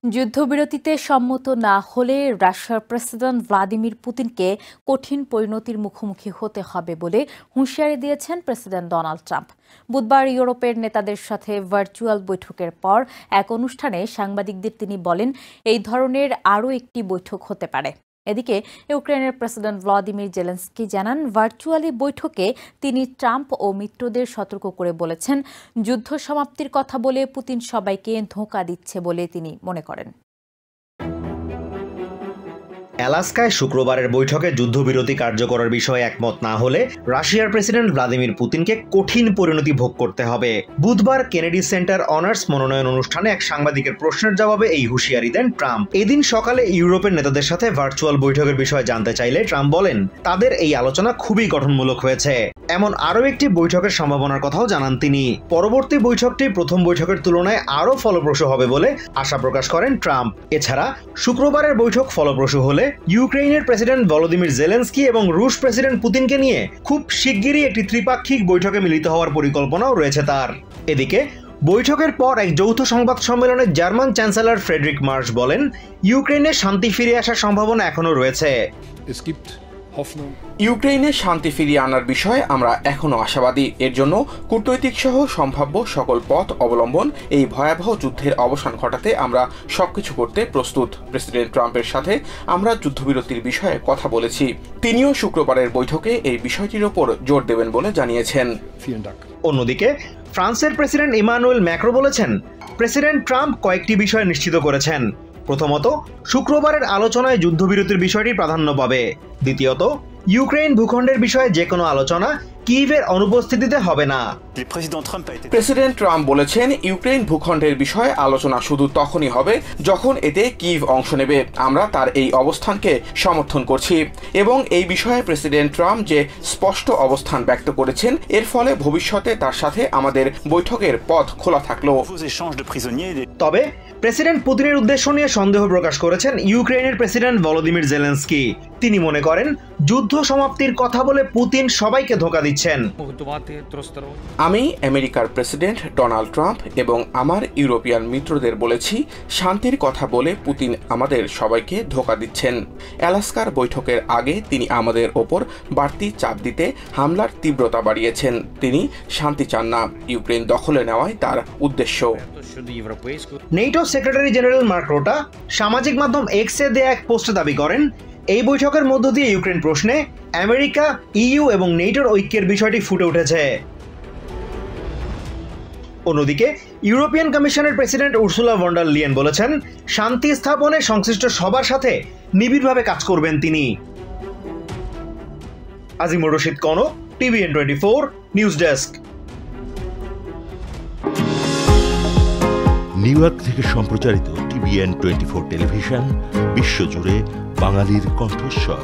যুদ্ধবিরতিতে সম্মত না হলে রাশিয়ার প্রেসিডেন্ট ভ্লাদিমির পুতিনকে কঠিন পরিণতির মুখোমুখি হতে হবে বলে হুঁশিয়ারি দিয়েছেন প্রেসিডেন্ট ডোনাল্ড ট্রাম্প। বুধবার ইউরোপের নেতাদের সাথে ভার্চুয়াল বৈঠকের পর এক অনুষ্ঠানে সাংবাদিকদের তিনি বলেন, এই ধরনের আরও একটি বৈঠক হতে পারে। এদিকে ইউক্রেনের প্রেসিডেন্ট ভ্লাদিমির জেলেনস্কি জানান, ভার্চুয়ালি বৈঠকে তিনি ট্রাম্প ও মিত্রদের সতর্ক করে বলেছেন, যুদ্ধ সমাপ্তির কথা বলে পুতিন সবাইকে ধোঁকা দিচ্ছে বলে তিনি মনে করেন। অ্যালাস্কায় শুক্রবারের বৈঠকে যুদ্ধবিরতি কার্যকরের বিষয়ে একমত না হলে রাশিয়ার প্রেসিডেন্ট ভ্লাদিমির পুতিনকে কঠিন পরিণতি ভোগ করতে হবে। বুধবার কেনেডি সেন্টার অনার্স মনোনয়ন অনুষ্ঠানে এক সাংবাদিকের প্রশ্নের জবাবে এই হুঁশিয়ারি দেন ট্রাম্প। এদিন সকালে ইউরোপের নেতাদের সাথে ভার্চুয়াল বৈঠকের বিষয়ে জানতে চাইলে ট্রাম্প বলেন, তাদের এই আলোচনা খুবই গঠনমূলক হয়েছে। এমন আরও একটি বৈঠকের সম্ভাবনার কথাও জানান তিনি। পরবর্তী বৈঠকটি প্রথম বৈঠকের তুলনায় আরও ফলপ্রসূ হবে বলে আশা প্রকাশ করেন ট্রাম্প। এছাড়া শুক্রবারের বৈঠক ফলপ্রসূ হলে ইউক্রেনের প্রেসিডেন্ট ভলোদিমির জেলেনস্কি এবং রুশ প্রেসিডেন্ট পুতিনকে নিয়ে খুব শিগগিরই একটি ত্রিপাক্ষিক বৈঠকে মিলিত হওয়ার পরিকল্পনাও রয়েছে তার। এদিকে বৈঠকের পর এক যৌথ সংবাদ সম্মেলনে জার্মান চ্যান্সেলর ফ্রেডরিক মার্শ বলেন, ইউক্রেনে শান্তি ফিরে আসার সম্ভাবনা এখনো রয়েছে। ইউক্রেনে শান্তি ফিরিয়ে আনার বিষয়ে আমরা এখনো আশাবাদী। এর জন্য কূটনৈতিক সহ সম্ভাব্য সকল পথ অবলম্বন এই ভয়াবহ যুদ্ধের অবসান ঘটাতে আমরা সবকিছু করতে প্রস্তুত। প্রেসিডেন্ট ট্রাম্পের সাথে আমরা যুদ্ধবিরতির বিষয়ে কথা বলেছি। তিনিও শুক্রবারের বৈঠকে এই বিষয়টির ওপর জোর দেবেন বলে জানিয়েছেন। অন্যদিকে ফ্রান্সের প্রেসিডেন্ট ইমানুয়েল ম্যাক্রো বলেছেন, প্রেসিডেন্ট ট্রাম্প কয়েকটি বিষয় নিশ্চিত করেছেন। প্রথমত, শুক্রবারের আলোচনায় যুদ্ধবিরতির বিষয়টি প্রাধান্য পাবে। দ্বিতীয়ত, ইউক্রেন ভূখণ্ডের বিষয়ে যে কোনো আলোচনা কিয়েভের অনুপস্থিতিতে হবে না। প্রেসিডেন্ট ট্রাম্প বলেছেন, ইউক্রেন ভূখণ্ডের বিষয়ে আলোচনা শুধু তখনই হবে যখন এতে কিয়েভ অংশ নেবে। আমরা তার এই অবস্থানকে সমর্থন করছি এবং এই বিষয়ে প্রেসিডেন্ট ট্রাম্প যে স্পষ্ট অবস্থান ব্যক্ত করেছেন, এর ফলে ভবিষ্যতে তার সাথে আমাদের বৈঠকের পথ খোলা থাকলো। তবে প্রেসিডেন্ট পুতিনের উদ্দেশ্য নিয়ে সন্দেহ প্রকাশ করেছেন ইউক্রেনের প্রেসিডেন্ট ভলোদিমির জেলেনস্কি। তিনি মনে করেন, যুদ্ধ সমাপ্তির কথা বলে পুতিন সবাইকে ধোঁকা দিচ্ছেন। আমি আমেরিকার প্রেসিডেন্ট ডোনাল্ড ট্রাম্প এবং আমার ইউরোপিয়ান মিত্রদের বলেছি, শান্তির কথা বলে পুতিন আমাদের সবাইকে ধোঁকা দিচ্ছেন। অ্যালাস্কার বৈঠকের আগে তিনি আমাদের ওপর বাড়তি চাপ দিতে হামলার তীব্রতা বাড়িয়েছেন। তিনি শান্তি চান না, ইউক্রেন দখলে নেওয়াই তার উদ্দেশ্য। নেটো সেক্রেটারি জেনারেল মার্ক রুটা সামাজিক মাধ্যম এক্সে দেয়া এক পোস্টে দাবি করেন, এই বৈঠকের মধ্য দিয়ে ইউক্রেন প্রশ্নে আমেরিকা, ইইউ এবং নেটোর ঐক্যের বিষয়টি ফুটে উঠেছে। অন্যদিকে ইউরোপিয়ান কমিশনের president Ursula von der Leyen বলেছেন, শান্তি স্থাপনে সংশ্লিষ্ট সবার সাথে নিবিড়ভাবে কাজ করবেন তিনি। Azimur Rashid Kanak, TVN 24 news desk. New York থেকে সম্প্রচারিত TVN 24 টেলিভিশন বিশ্বজুড়ে বাঙালির কণ্ঠস্বর।